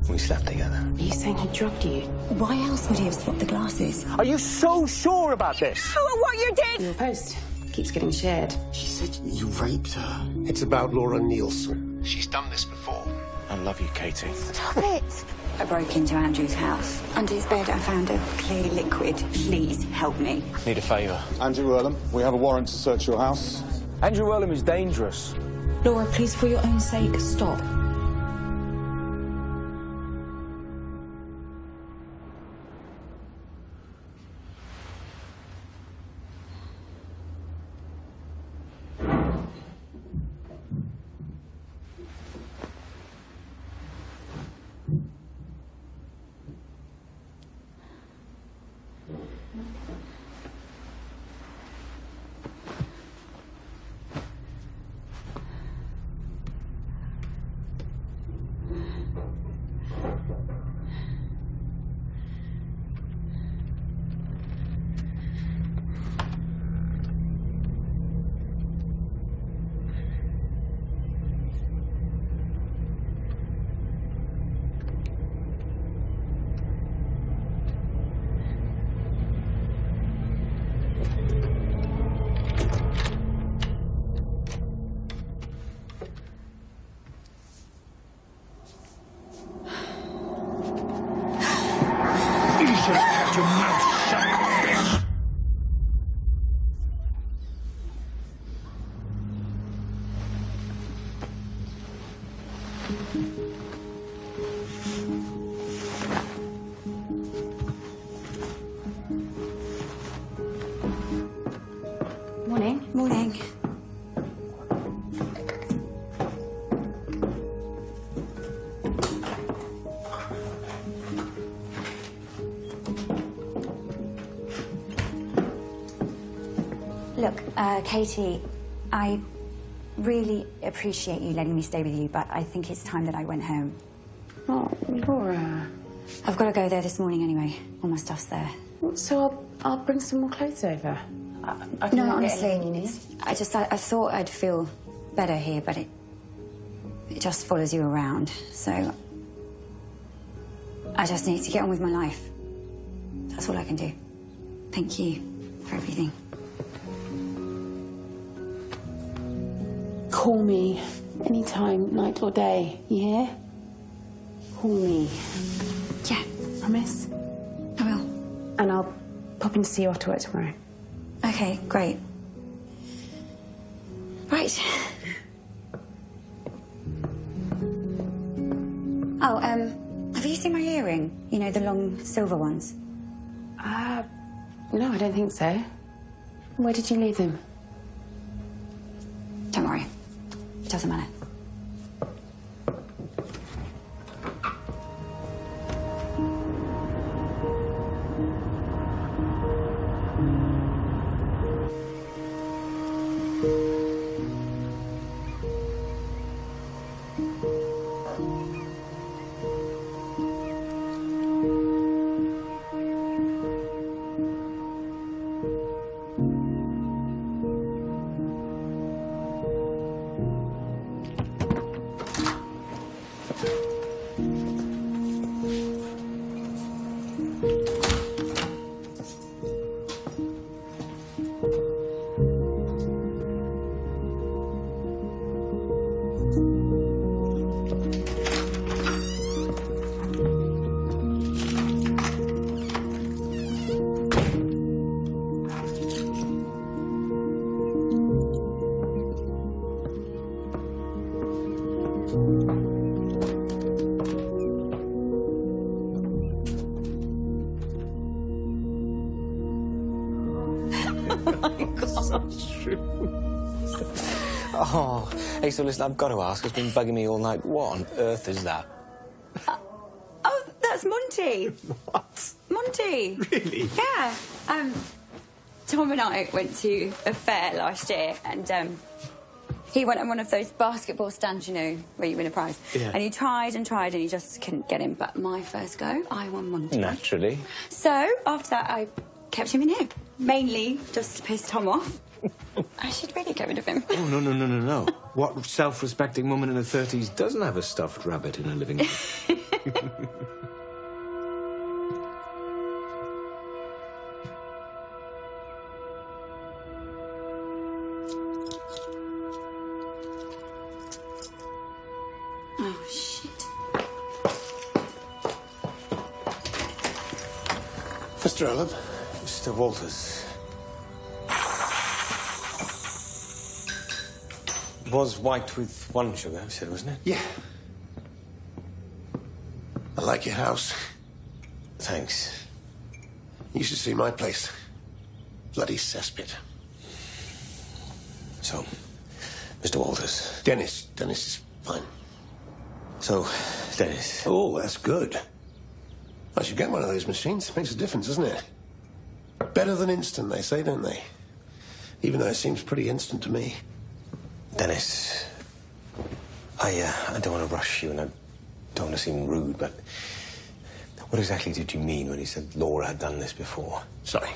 We slept together. Are you saying he drugged you? Why else would he have swapped the glasses? Are you so sure about this? Oh, what you did! Your post keeps getting shared. She said you raped her. It's about Laura Nielsen. She's done this before. I love you, Katie. Stop it! I broke into Andrew's house. Under his bed, I found a clear liquid. Please help me. Need a favour. Andrew Earlham, we have a warrant to search your house. Andrew Earlham is dangerous. Laura, please, for your own sake, stop. Your mouth shut, bitch! Morning. Morning. Look, Katie, I really appreciate you letting me stay with you, but I think it's time that I went home. Oh, Laura. I've got to go there this morning anyway. All my stuff's there. So I'll bring some more clothes over. I can No, get honestly, anything you need. I thought I'd feel better here, but it just follows you around. So I just need to get on with my life. That's all I can do. Thank you for everything. Call me anytime, night or day. You hear? Call me. Yeah, Promise? I will. And I'll pop in to see you after work tomorrow. Okay, great. Right. Oh, have you seen my earring? You know, the long silver ones? No, I don't think so. Where did you leave them? Don't worry. It doesn't matter. Oh, hey, so listen, I've got to ask, it's been bugging me all night. What on earth is that? Oh, that's Monty. What? Monty. Really? Yeah. Tom and I went to a fair last year, and he went on one of those basketball stands, you know, where you win a prize. Yeah. And he tried and tried, and he just couldn't get him. But my first go, I won Monty. Naturally. So after that, I kept him in here, mainly just to piss Tom off. I should really get rid of him. Oh, no. What self-respecting woman in her 30s doesn't have a stuffed rabbit in her living room? Oh, shit. Mr. Elam. Mr. Walters. Was white with one sugar, you said, wasn't it? Yeah. I like your house. Thanks. You should see my place. Bloody cesspit. So, Mr. Walters. Dennis. Dennis is fine. So, Dennis. Oh, that's good. I should get one of those machines. Makes a difference, doesn't it? Better than instant, they say, don't they? Even though it seems pretty instant to me. Dennis, I don't want to rush you and I don't want to seem rude, but what exactly did you mean when you said Laura had done this before? Sorry.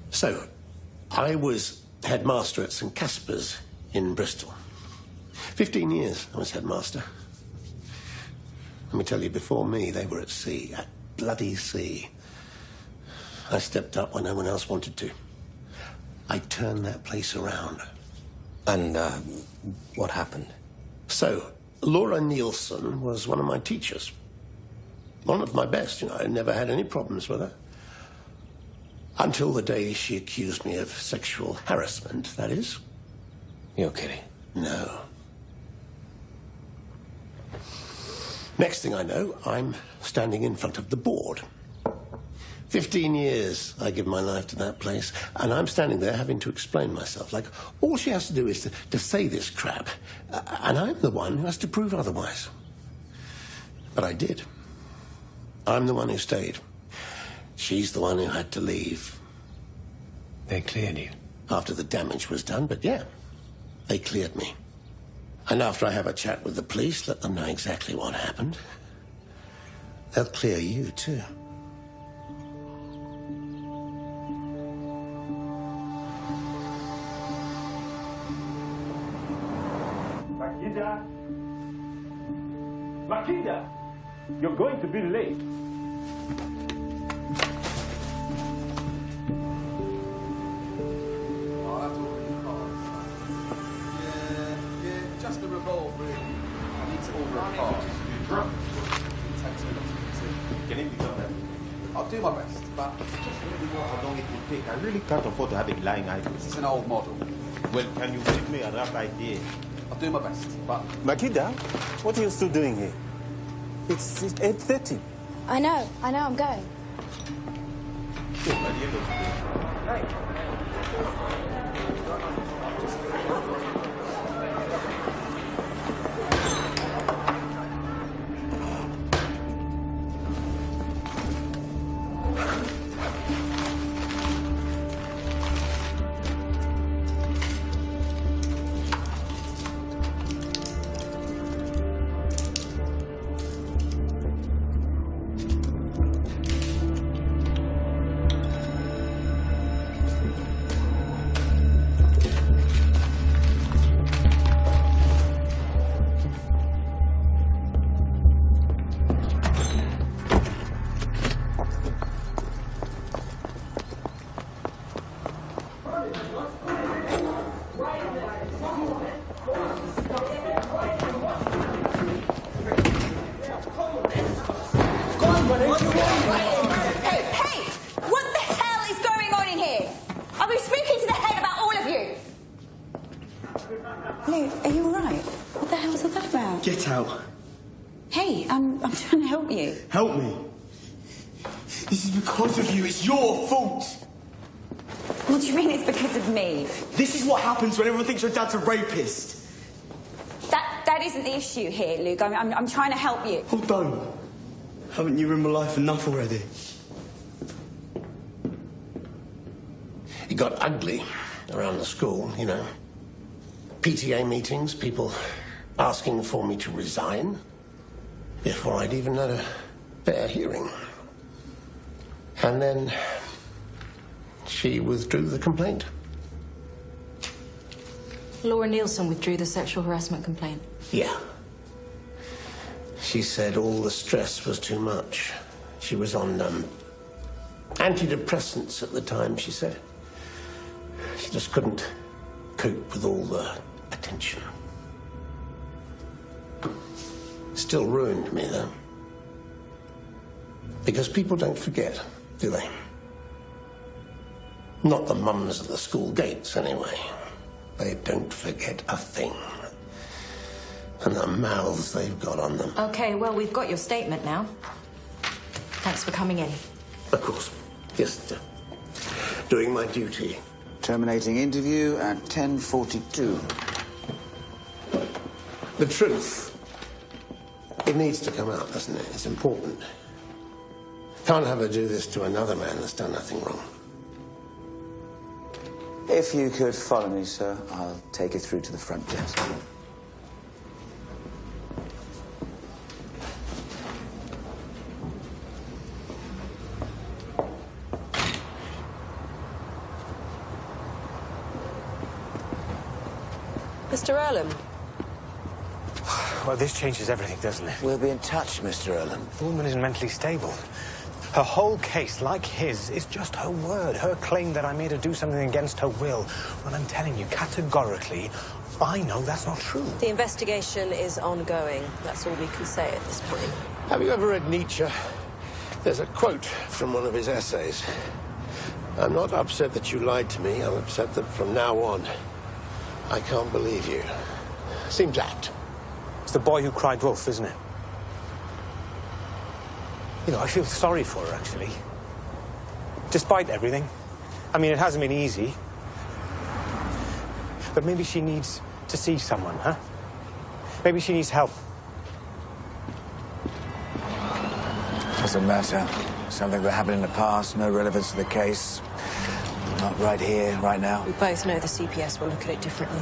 So, I was headmaster at St. Casper's in Bristol. 15 years I was headmaster. Let me tell you, before me, they were at sea, at bloody sea. I stepped up when no one else wanted to. I turned that place around. And, what happened? So, Laura Nielsen was one of my teachers. One of my best, you know. I never had any problems with her. Until the day she accused me of sexual harassment, that is. You're kidding. No. Next thing I know, I'm standing in front of the board. 15 years I give my life to that place, and I'm standing there having to explain myself. Like, all she has to do is to say this crap, and I'm the one who has to prove otherwise. But I did. I'm the one who stayed. She's the one who had to leave. They cleared you? After the damage was done, but yeah, they cleared me. And after I have a chat with the police, let them know exactly what happened, they'll clear you too. Makida, you're going to be late. Oh, that's all really fast. Yeah, just the revolve, really. I need to order a car. Can it be done then? I'll do my best, but just really know how long it will take. I really can't afford to have a lying item. This is an old model. Well, can you give me a rough idea? I'll do my best, but... Makida, what are you still doing here? It's 8:30. I know, I'm going. So, by the end of the day. Hey! What the hell is going on in here? I'll be speaking to the head about all of you. Luke, are you all right? What the hell's all that about? Get out. Hey, I'm trying to help you. Help me. This is because of you. It's your fault. What do you mean it's because of me? This is what happens when everyone thinks your dad's a rapist. That isn't the issue here, Luke. I'm trying to help you. Hold on. Haven't you ruined my life enough already? It got ugly around the school, you know. PTA meetings, people asking for me to resign before I'd even had a fair hearing. And then she withdrew the complaint. Laura Nielsen withdrew the sexual harassment complaint. Yeah. She said all the stress was too much. She was on antidepressants at the time, she said. She just couldn't cope with all the attention. Still ruined me, though. Because people don't forget, do they? Not the mums at the school gates, anyway. They don't forget a thing. And the mouths they've got on them. Okay, well, we've got your statement now. Thanks for coming in. Of course. Just doing my duty. Terminating interview at 10:42. The truth. It needs to come out, doesn't it? It's important. Can't have her do this to another man that's done nothing wrong. If you could follow me, sir, I'll take you through to the front desk. Mr. Earlham. Well, this changes everything, doesn't it? We'll be in touch, Mr. Earlham. The woman isn't mentally stable. Her whole case, like his, is just her word, her claim that I made her do something against her will. When I'm telling you categorically, I know that's not true. The investigation is ongoing. That's all we can say at this point. Have you ever read Nietzsche? There's a quote from one of his essays. I'm not upset that you lied to me. I'm upset that from now on, I can't believe you. Seems apt. It's the boy who cried wolf, isn't it? You know, I feel sorry for her, actually. Despite everything. I mean, it hasn't been easy. But maybe she needs to see someone, huh? Maybe she needs help. Doesn't matter. Something that happened in the past, no relevance to the case. Not right here, right now. We both know the CPS will look at it differently.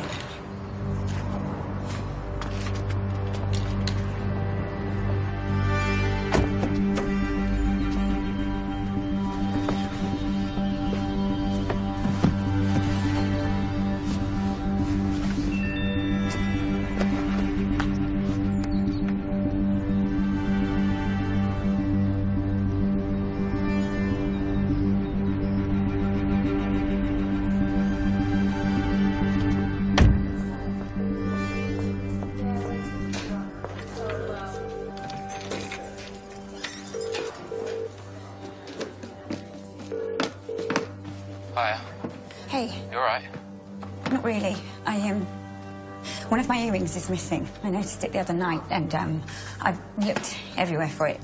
Hiya. Hey. You all right? Not really. One of my earrings is missing. I noticed it the other night, and I've looked everywhere for it.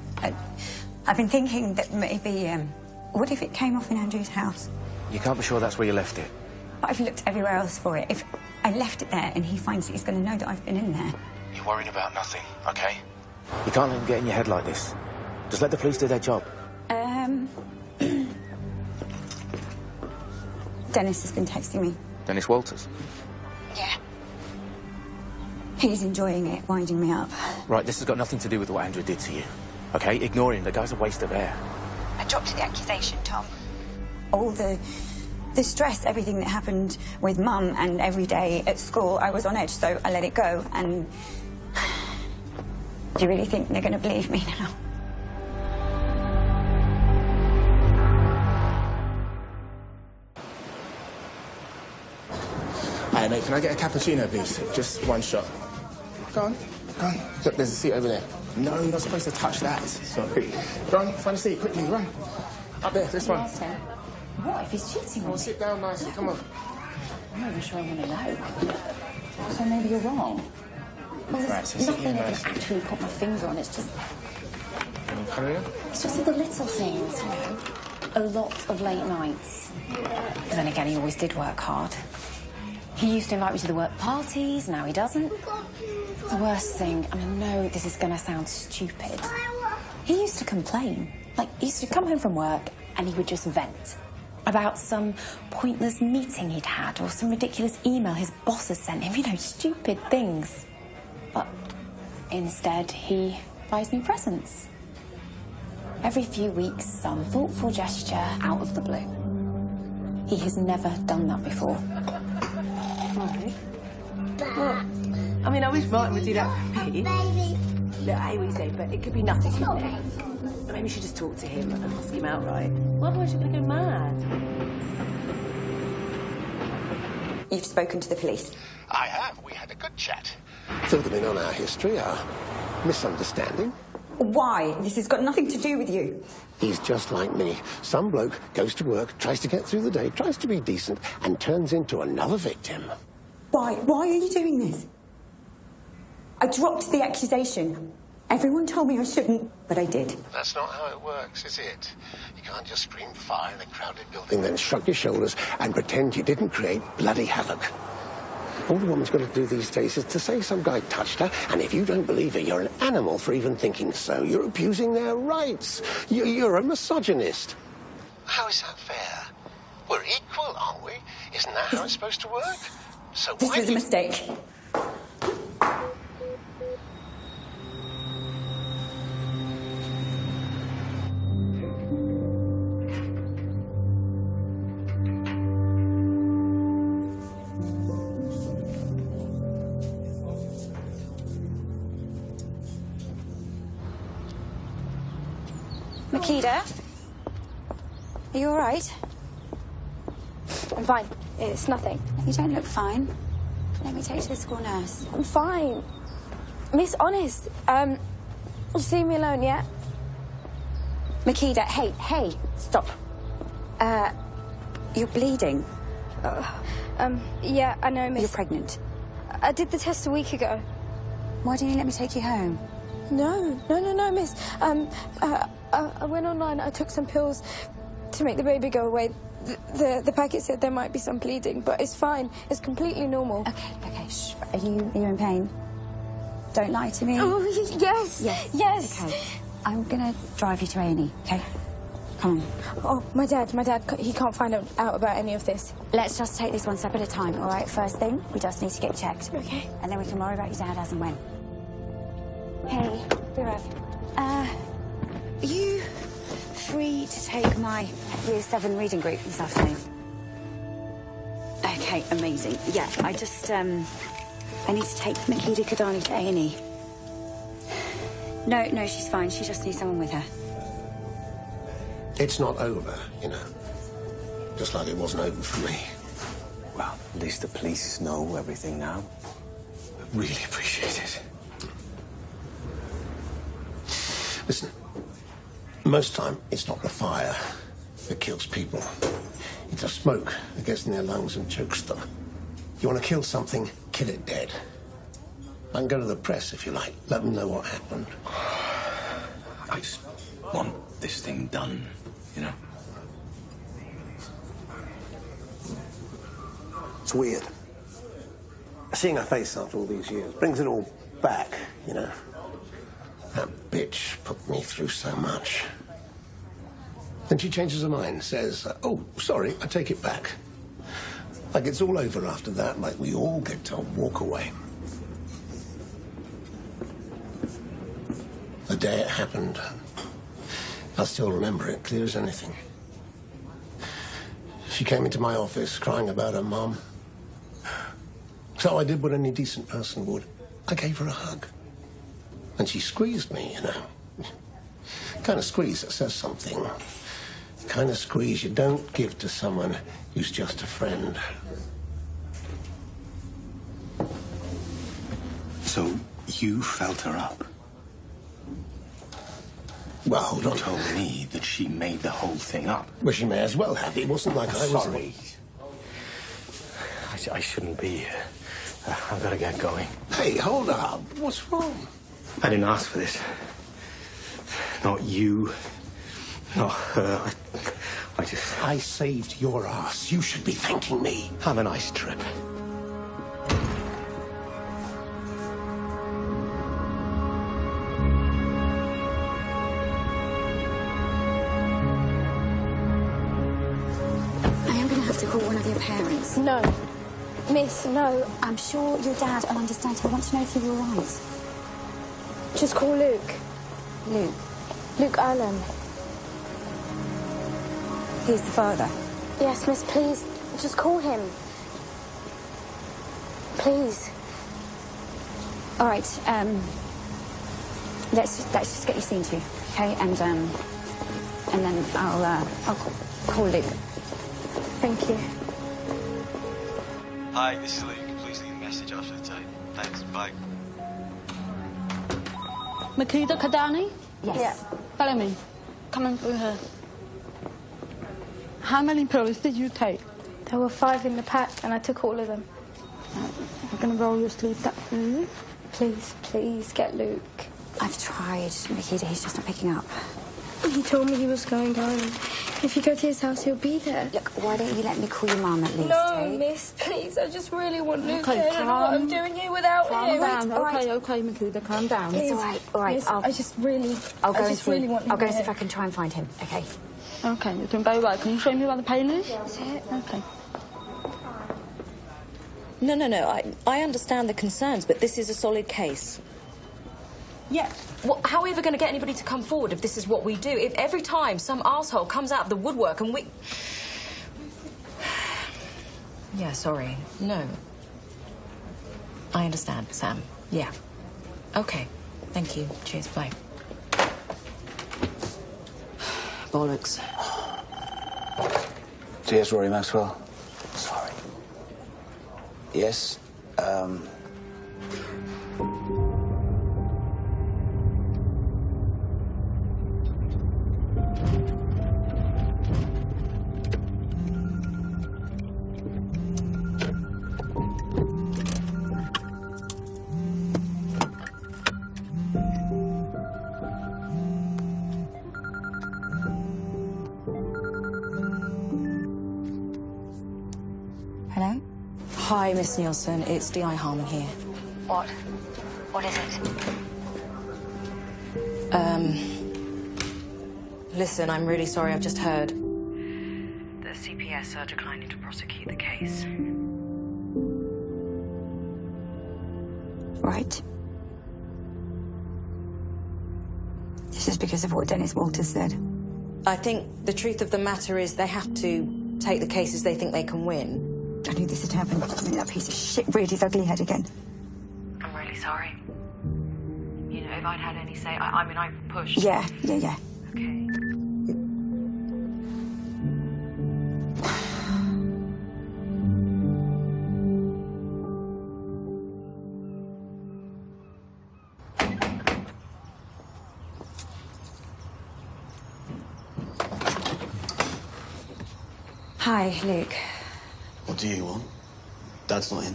I've been thinking that maybe, what if it came off in Andrew's house? You can't be sure that's where you left it. But I've looked everywhere else for it. If I left it there and he finds it, he's going to know that I've been in there. You're worried about nothing, okay? You can't let him get in your head like this. Just let the police do their job. Dennis has been texting me. Dennis Walters? Yeah. He's enjoying it, winding me up. Right, this has got nothing to do with what Andrew did to you. Okay, ignore him. The guy's a waste of air. I dropped the accusation, Tom. All the stress, everything that happened with Mum and every day at school, I was on edge, so I let it go. And do you really think they're going to believe me now? Hi, mate, can I get a cappuccino, please? Just one shot. Go on, go on. Look, there's a seat over there. No, you're not supposed to touch that. Sorry. Go on, find a seat, quickly, run. Up there, this one. What if he's cheating on me? Sit down nicely, come on. I'm not even sure I want to know. So maybe you're wrong. Well, there's Right, so sit here nothing I nicely. can actually put my finger on. It's just... Come here. It's just the little things, you know. A lot of late nights. But then again, he always did work hard. He used to invite me to the work parties, now he doesn't. The worst thing, and I know this is going to sound stupid, he used to complain. Like, he used to come home from work and he would just vent about some pointless meeting he'd had or some ridiculous email his boss had sent him, you know, stupid things. But instead, he buys me presents. Every few weeks, some thoughtful gesture out of the blue. He has never done that before. Well, I mean, I wish Martin would do that for me. Look, I hate what you say, but it could be nothing, couldn't it? Maybe we should just talk to him and ask him outright. Well, otherwise you're going to go mad. You've spoken to the police? I have. We had a good chat. Filled them in on our history, our misunderstanding. Why? This has got nothing to do with you. He's just like me. Some bloke goes to work, tries to get through the day, tries to be decent, and turns into another victim. Why? Why are you doing this? I dropped the accusation. Everyone told me I shouldn't, but I did. That's not how it works, is it? You can't just scream fire in a crowded building, then shrug your shoulders and pretend you didn't create bloody havoc. All the woman's got to do these days is to say some guy touched her, and if you don't believe her, you're an animal for even thinking so. You're abusing their rights. You're a misogynist. How is that fair? We're equal, aren't we? Isn't that how it's supposed to work? So this was a mistake. Makeda? Are you all right? I'm fine. It's nothing. You don't look fine. Let me take you to the school nurse. I'm fine. Miss, honest, you see me alone, yeah? Makeda, hey, stop. You're bleeding. Yeah, I know, Miss. You're pregnant. I did the test a week ago. Why didn't you let me take you home? No, Miss. I went online, I took some pills to make the baby go away. The packet said there might be some bleeding, but it's fine. It's completely normal. Okay, shh. Are you in pain? Don't lie to me. Oh, yes. Yes. Okay. I'm gonna drive you to A&E, okay? Come on. Oh, my dad, he can't find out about any of this. Let's just take this one step at a time, all right? First thing, we just need to get checked. Okay. And then we can worry about your dad as and when. Hey, Birav. Are you free to take my Year 7 reading group this afternoon? Okay, amazing. Yeah, I just, I need to take Makeda Kadani to A&E. No, she's fine. She just needs someone with her. It's not over, you know. Just like it wasn't over for me. Well, at least the police know everything now. I really appreciate it. Listen, most time it's not the fire that kills people. It's the smoke that gets in their lungs and chokes them. You want to kill something, kill it dead. I can go to the press if you like. Let them know what happened. I just want this thing done, you know? It's weird. Seeing her face after all these years brings it all back, you know. That bitch put me through so much. Then she changes her mind, says, oh, sorry, I take it back. Like it's all over after that, like we all get to walk away. The day it happened, I still remember it clear as anything. She came into my office crying about her mum. So I did what any decent person would. I gave her a hug. And she squeezed me, you know. Kind of squeeze that says something. Kind of squeeze you don't give to someone who's just a friend. So you felt her up? Well, hold on. You told me that she made the whole thing up. Well, she may as well have. It wasn't like I was... Sorry. I shouldn't be here. I've got to get going. Hey, hold up. What's wrong? I didn't ask for this. Not you. Not her. I saved your ass. You should be thanking me. Have a nice trip. I am going to have to call one of your parents. No. Miss, no. I'm sure your dad will understand. I want to know if you're all right. Just call Luke. Luke? Luke Allen. He's the father? Yes, miss, please. Just call him. Please. All right, let's just get you seen to, okay? And then I'll call Luke. Thank you. Hi, this is Luke. Please leave a message after the tone. Thanks, bye. Makeda Kadani? Yes. Yeah. Follow me. Come on through her. How many pills did you take? There were 5 in the pack, and I took all of them. I'm going to roll your sleeve up for you. Please, please, get Luke. I've tried, Makeda. He's just not picking up. He told me he was going home. If you go to his house, he'll be there. Look, why don't you let me call your mum at least, No, miss, please. I just really want Luke. Okay, I don't know what I'm doing here without him. Calm down. All right. Okay, Makeda, calm down. It's all right, all right. Miss, I just really... I'll go and see. see. Want him I'll go and see here. if I can try and find him, okay? Okay, you're doing very well. Can you show me where the pain is? That's it. Okay. No. I understand the concerns, but this is a solid case. Yeah. Well, how are we ever going to get anybody to come forward if this is what we do? If every time some arsehole comes out of the woodwork and we... Yeah, sorry. No. I understand, Sam. Yeah. Okay. Thank you. Cheers. Bye. Bollocks. Cheers, Rory Maxwell. Sorry. Yes, Hello? Hi, Miss Nielsen. It's D.I. Harmon here. What? What is it? Listen, I'm really sorry. I've just heard. The CPS are declining to prosecute the case. Right. This is because of what Dennis Walters said. I think the truth of the matter is they have to take the cases they think they can win. I knew this had happened. I mean, that piece of shit reared his ugly head again. I'm really sorry. You know, if I'd had any say, I mean, I pushed. Yeah. Okay. Hi, Luke. What do you want? Dad's not in.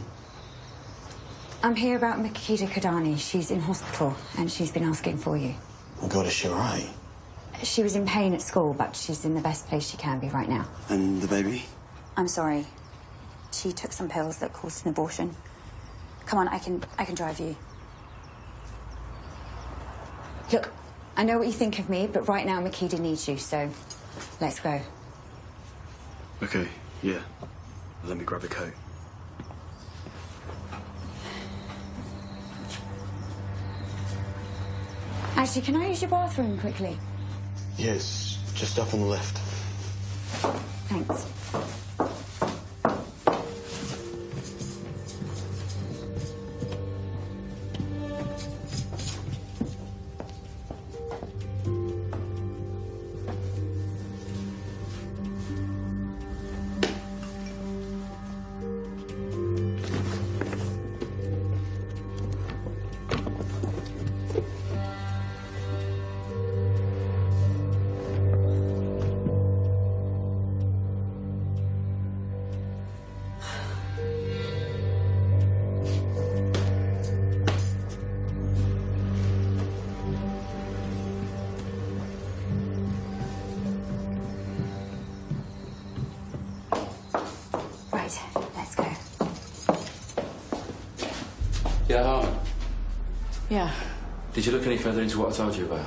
I'm here about Makeda Kadani. She's in hospital, and she's been asking for you. Oh, God, is she all right? She was in pain at school, but she's in the best place she can be right now. And the baby? I'm sorry. She took some pills that caused an abortion. Come on, I can drive you. Look, I know what you think of me, but right now Makeda needs you, so let's go. Okay, yeah. Let me grab a coat. Actually, can I use your bathroom quickly? Yes, just up on the left. Thanks. Let's go. Yeah, Harmon. Yeah. Did you look any further into what I told you about?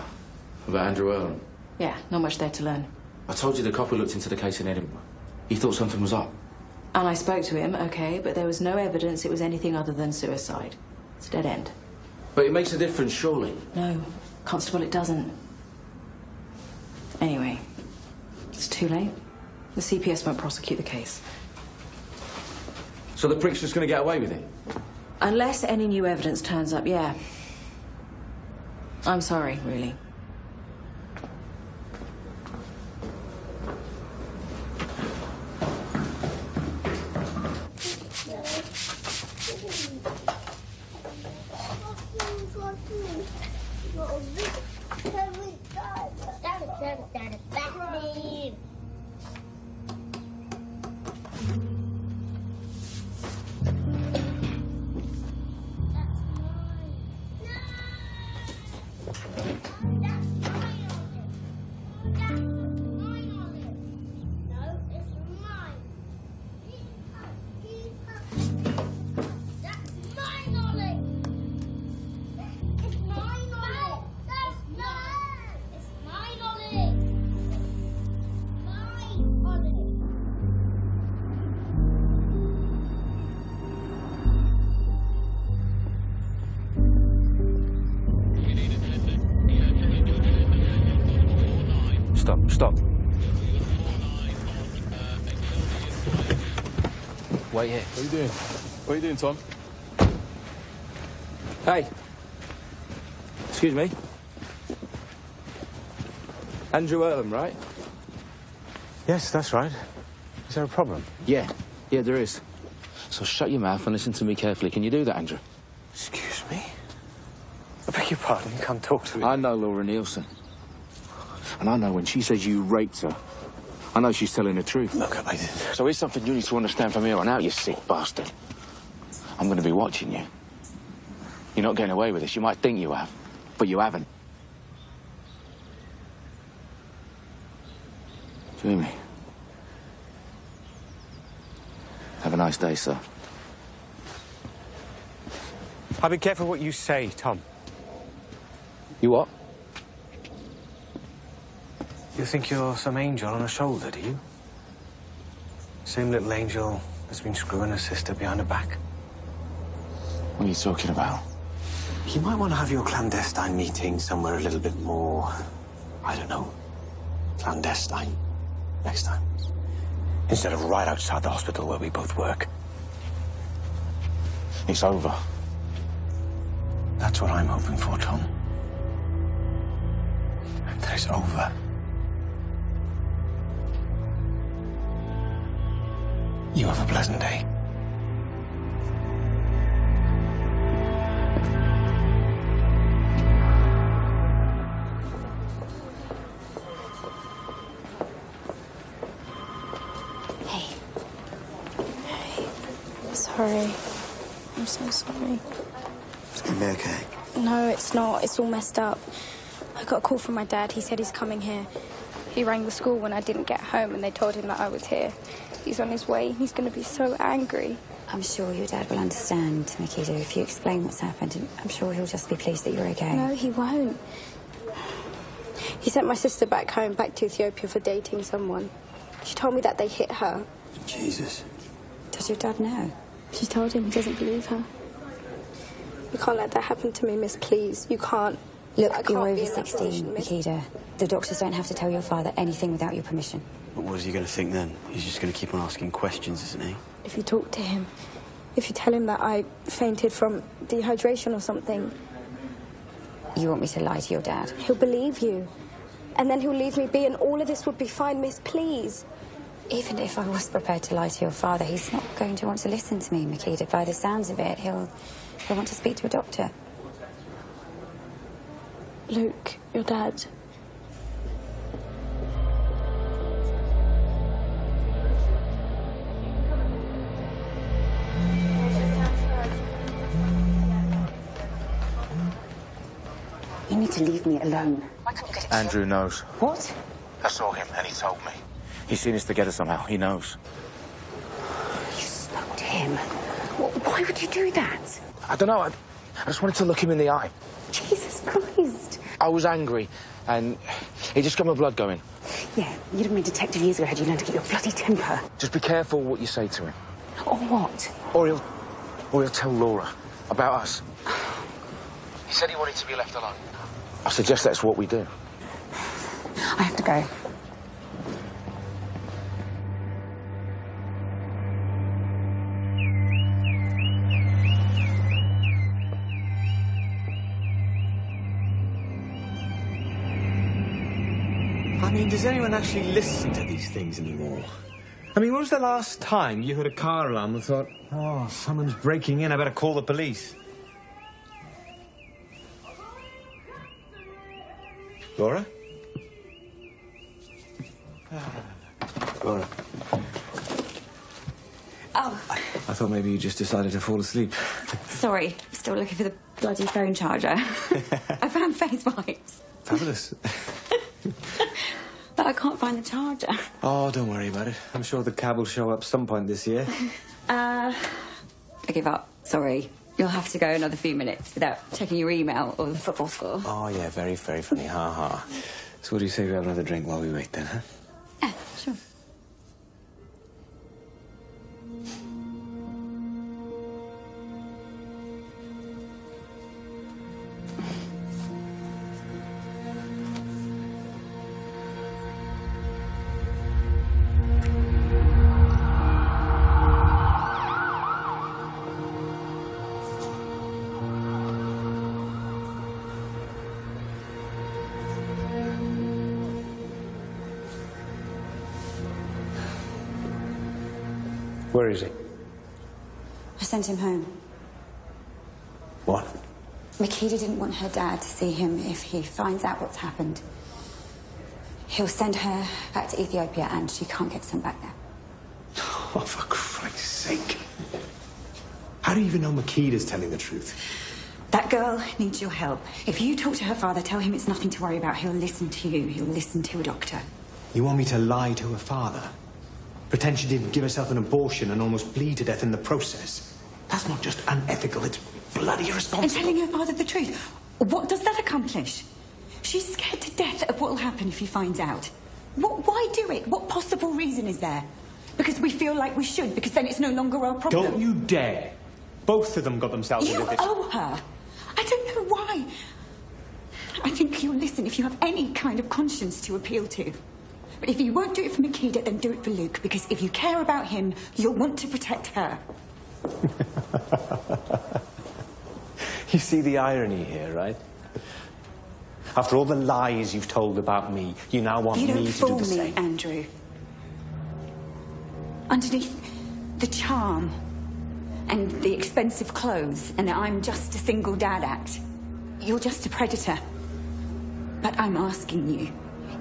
About Andrew Earl? Yeah, not much there to learn. I told you the copper looked into the case in Edinburgh. He thought something was up. And I spoke to him, okay, but there was no evidence it was anything other than suicide. It's a dead end. But it makes a difference, surely. No, Constable, it doesn't. Anyway, it's too late. The CPS won't prosecute the case. So the prick's just going to get away with it? Unless any new evidence turns up, yeah. I'm sorry, really. Stop. Wait here. What are you doing? What are you doing, Tom? Hey. Excuse me. Andrew Earlham, right? Yes, that's right. Is there a problem? Yeah, there is. So shut your mouth and listen to me carefully. Can you do that, Andrew? Excuse me? I beg your pardon, you can't talk to me. I know Laura Nielsen. And I know when she says you raped her, I know she's telling the truth. Look, I didn't. So here's something you need to understand from here on out, you sick bastard. I'm going to be watching you. You're not getting away with this. You might think you have, but you haven't. Do you hear me? Have a nice day, sir. I'll be careful what you say, Tom. You what? You think you're some angel on a shoulder, do you? Same little angel that's been screwing her sister behind her back? What are you talking about? You might want to have your clandestine meeting somewhere a little bit more, I don't know, clandestine next time. Instead of right outside the hospital where we both work. It's over. That's what I'm hoping for, Tom. That it's over. You have a pleasant day. Hey. Sorry. I'm so sorry. It's gonna be okay. No, it's not. It's all messed up. I got a call from my dad. He said he's coming here. He rang the school when I didn't get home and they told him that I was here. He's on his way. He's going to be so angry. I'm sure your dad will understand, Nikita, if you explain what's happened. And I'm sure he'll just be pleased that you're okay. No, he won't. He sent my sister back home, back to Ethiopia for dating someone. She told me that they hit her. Jesus. Does your dad know? She told him. He doesn't believe her. You can't let that happen to me, miss, please. You can't. Look, you're over 16, Nikita. The doctors don't have to tell your father anything without your permission. But what is he going to think then? He's just going to keep on asking questions, isn't he? If you talk to him, if you tell him that I fainted from dehydration or something... You want me to lie to your dad? He'll believe you. And then he'll leave me be and all of this would be fine, miss, please. Even if I was prepared to lie to your father, he's not going to want to listen to me, Nikita. By the sounds of it, he'll want to speak to a doctor. Luke, your dad... You need to leave me alone. Andrew knows. What? I saw him and he told me. He's seen us together somehow. He knows. You spoke to him. Why would you do that? I don't know. I just wanted to look him in the eye. Jesus Christ. I was angry and he just got my blood going. Yeah, you'd have been a detective years ago had you learned to get your bloody temper. Just be careful what you say to him. Or what? Or he'll tell Laura about us. He said he wanted to be left alone. I suggest that's what we do. I have to go. I mean, does anyone actually listen to these things anymore? I mean, when was the last time you heard a car alarm and thought, oh, someone's breaking in, I better call the police? Laura? Laura. Oh. I thought maybe you just decided to fall asleep. Sorry, still looking for the bloody phone charger. I found face wipes. Fabulous. But I can't find the charger. Oh, don't worry about it. I'm sure the cab will show up some point this year. I give up. Sorry. You'll have to go another few minutes without checking your email or the football score. Oh, yeah, very, very funny. Ha ha. So what do you say we have another drink while we wait then, huh? Yeah, sure. Where is he? I sent him home. What? Makeda didn't want her dad to see him if he finds out what's happened. He'll send her back to Ethiopia and she can't get sent back there. Oh, for Christ's sake. How do you even know Makeda's telling the truth? That girl needs your help. If you talk to her father, tell him it's nothing to worry about. He'll listen to you. He'll listen to a doctor. You want me to lie to her father? Pretend she didn't give herself an abortion and almost bleed to death in the process? That's not just unethical, it's bloody irresponsible. And telling her father the truth. What does that accomplish? She's scared to death of what will happen if he finds out. Why do it? What possible reason is there? Because we feel like we should, because then it's no longer our problem. Don't you dare. Both of them got themselves into this. You owe her. I don't know why. I think you'll listen if you have any kind of conscience to appeal to. But if you won't do it for Makeda, then do it for Luke, because if you care about him, you'll want to protect her. You see the irony here, right? After all the lies you've told about me, you now want me to do the same. You don't fool me, Andrew. Underneath the charm and the expensive clothes and the I'm just a single dad act, you're just a predator. But I'm asking you,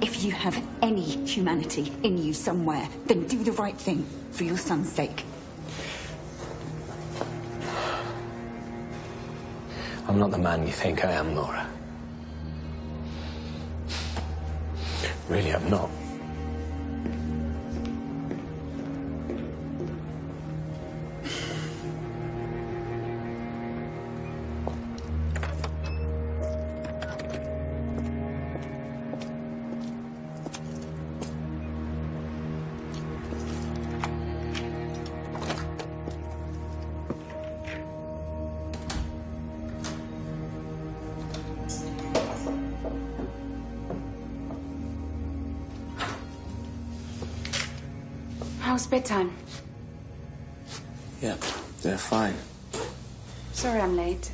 if you have any humanity in you somewhere, then do the right thing for your son's sake. I'm not the man you think I am, Laura. Really, I'm not. How's bedtime? Yeah, they're fine. Sorry I'm late.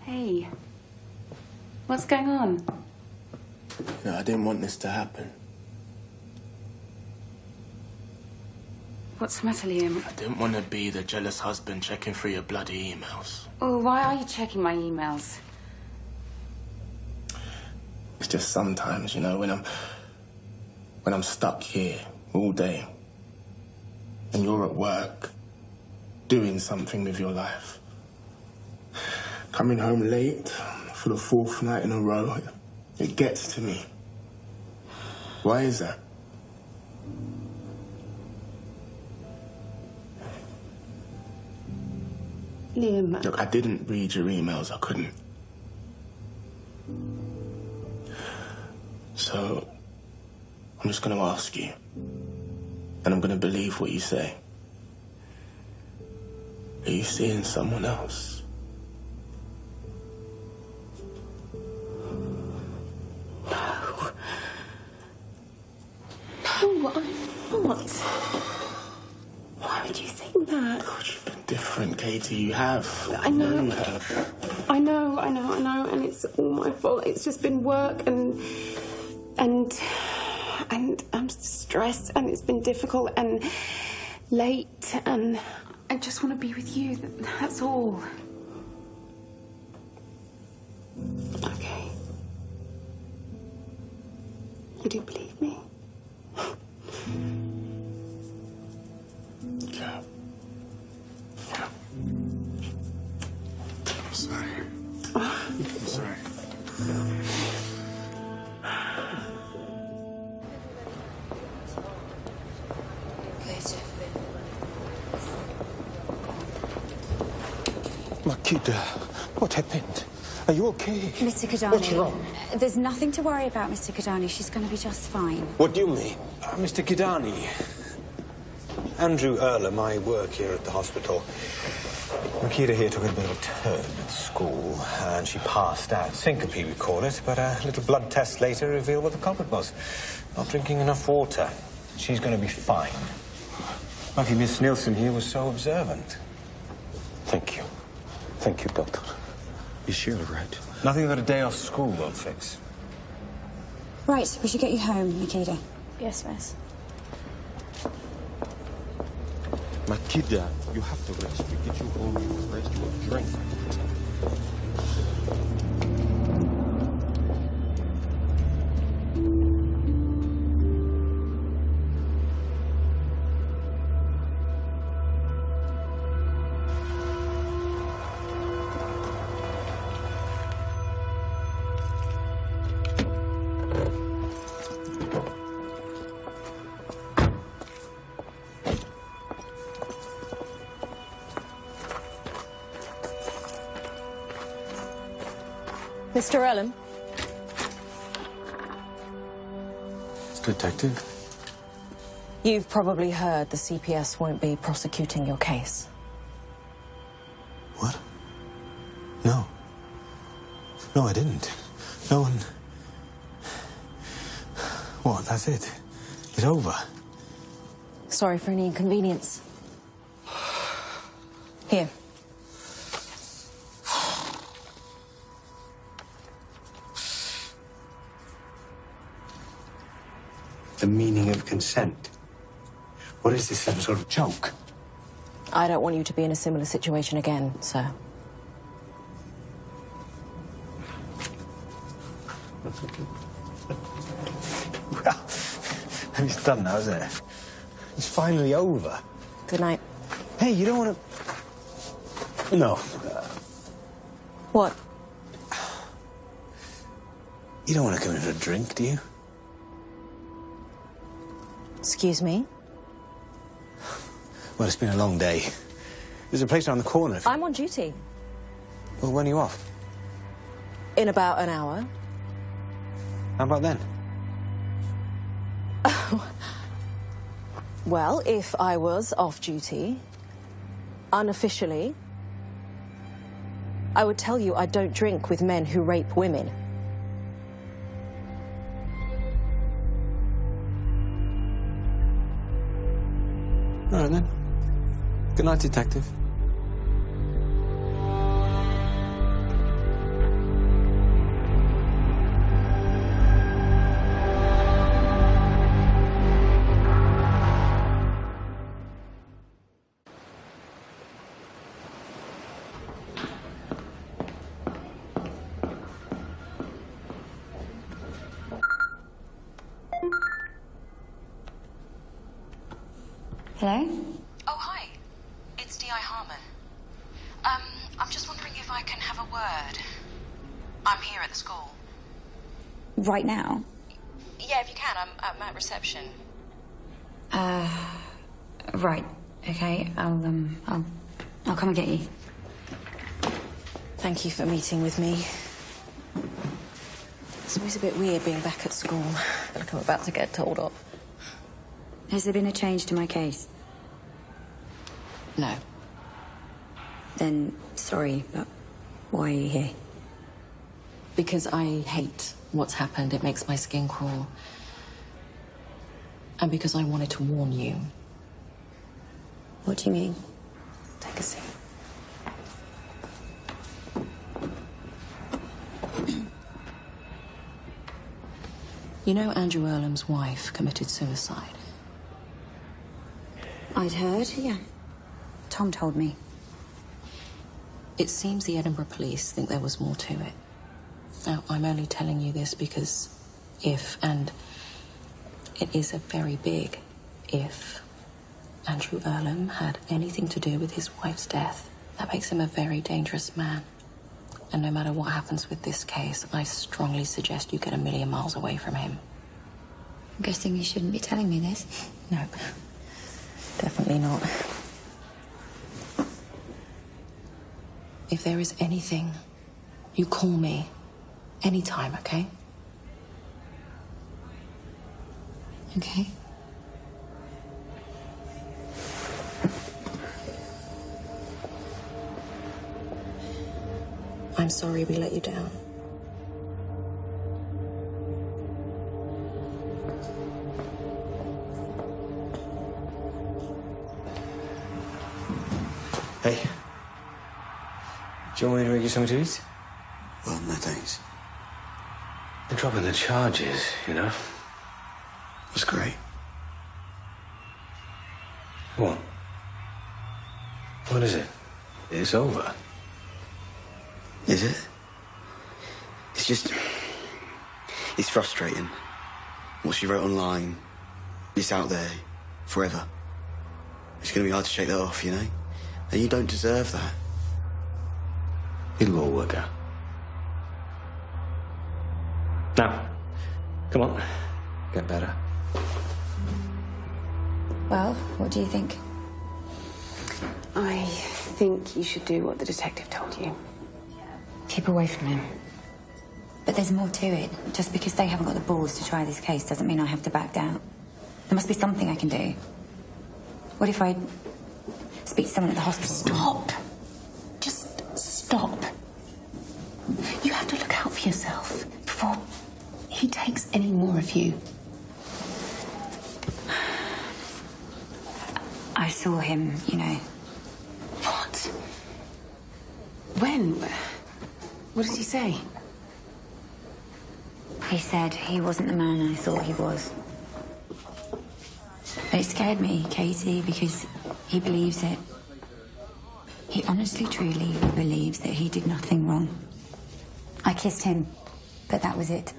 Hey. What's going on? No, I didn't want this to happen. What's the matter, Liam? I didn't want to be the jealous husband checking through your bloody emails. Oh, why are you checking my emails? It's just sometimes, you know, when I'm stuck here all day and you're at work doing something with your life, coming home late for the 4th night in a row, it gets to me. Why is that? Liam. Look, I didn't read your emails. I couldn't. So, I'm just going to ask you, and I'm going to believe what you say. Are you seeing someone else? No. No, I'm not. Why would you think that? God, you've been different, Katie. You have. I know. You have. I know, and it's all my fault. It's just been work and I'm stressed, and it's been difficult and late, and I just want to be with you. That's all. Okay. You do believe me? Yeah. Yeah. I'm sorry. I'm sorry. Makita, what happened? Are you okay? Mr. Kidani. What's wrong? There's nothing to worry about, Mr. Kidani. She's going to be just fine. What do you mean? Mr. Kidani. Andrew Earler, my work here at the hospital. Makita here took a bit of a turn at school, and she passed out. Syncope, we call it, but a little blood test later revealed what the culprit was. Not drinking enough water. She's going to be fine. Lucky Miss Nielsen here was so observant. Thank you. Thank you, Doctor. Is she all right? Nothing that a day off school won't fix. Right, we should get you home, Makita. Yes, miss. Makida, you have to rest. We get you home, you will rest, you will drink. Mr. Ellen? Detective? You've probably heard the CPS won't be prosecuting your case. What? No. No, I didn't. No one... What, that's it? It's over? Sorry for any inconvenience. Here. The meaning of consent. What is this, some sort of joke? I don't want you to be in a similar situation again, sir. Well, it's done now, isn't it? It's finally over. Good night. Hey, you don't want to... No. What? You don't want to come in for a drink, do you? Excuse me? Well, it's been a long day. There's a place around the corner. If... I'm on duty. Well, when are you off? In about an hour. How about then? Well, if I was off duty, unofficially, I would tell you I don't drink with men who rape women. All right, then. Good night, Detective. Hello? Oh, hi. It's D.I. Harmon. I'm just wondering if I can have a word. I'm here at the school. Right now? Yeah, if you can. I'm at reception. Right. Okay, I'll come and get you. Thank you for meeting with me. It's always a bit weird being back at school. I feel like I'm about to get told off. Has there been a change to my case? No. Then, sorry, but why are you here? Because I hate what's happened. It makes my skin crawl. And because I wanted to warn you. What do you mean? Take a seat. You know Andrew Earlham's wife committed suicide? I'd heard, yeah. Tom told me. It seems the Edinburgh police think there was more to it. Now, I'm only telling you this because if, and it is a very big if, Andrew Earlham had anything to do with his wife's death, that makes him a very dangerous man. And no matter what happens with this case, I strongly suggest you get a million miles away from him. I'm guessing you shouldn't be telling me this. No, definitely not. If there is anything, you call me anytime, okay? Okay. I'm sorry we let you down. Hey. Do you want me to make you something to eat? Well, no thanks. They're dropping the charges, you know? That's great. What? What is it? It's over. Is it? It's just... It's frustrating. What she wrote online, it's out there forever. It's going to be hard to shake that off, you know? And you don't deserve that. It'll all work out. Now, come on. Get better. Well, what do you think? I think you should do what the detective told you. Keep away from him. But there's more to it. Just because they haven't got the balls to try this case doesn't mean I have to back down. There must be something I can do. What if I speak to someone at the hospital? Stop. Just stop. You have to look out for yourself before he takes any more of you. I saw him, you know. What? When? What did he say? He said he wasn't the man I thought he was. But it scared me, Katie, because he believes it. He honestly, truly believes that he did nothing wrong. I kissed him, but that was it.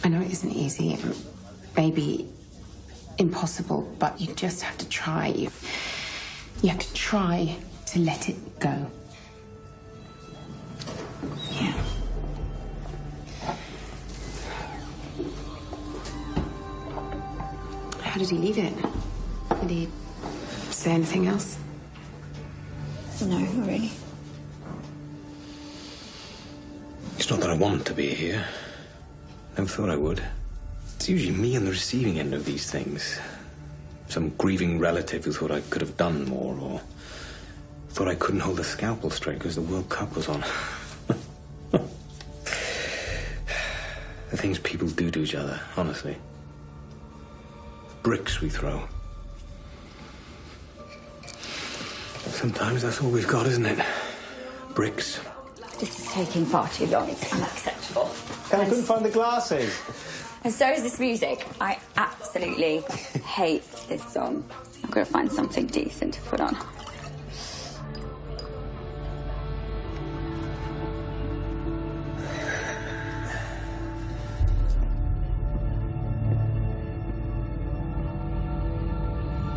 I know it isn't easy, maybe impossible, but you just have to try. You have to try to let it go. Yeah. How did he leave it? Did he say anything else? No, not really. It's not that I want to be here. Never thought I would. It's usually me on the receiving end of these things. Some grieving relative who thought I could have done more, or thought I couldn't hold the scalpel straight because the World Cup was on. The things people do to each other, honestly. The bricks we throw. Sometimes that's all we've got, isn't it? Bricks. This is taking far too long. It's unacceptable. I couldn't find the glasses. And so is this music. I absolutely hate this song. I'm going to find something decent to put on.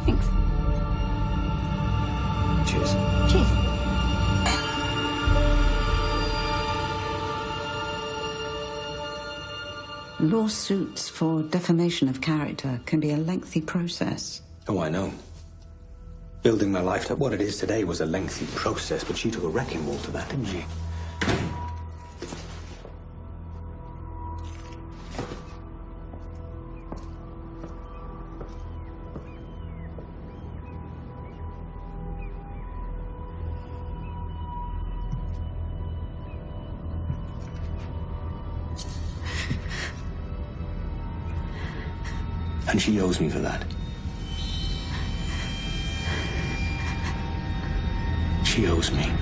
Thanks. Cheers. Cheers. Lawsuits for defamation of character can be a lengthy process. Oh, I know. Building my life to what it is today was a lengthy process, but she took a wrecking ball to that, didn't she? And she owes me for that. She owes me.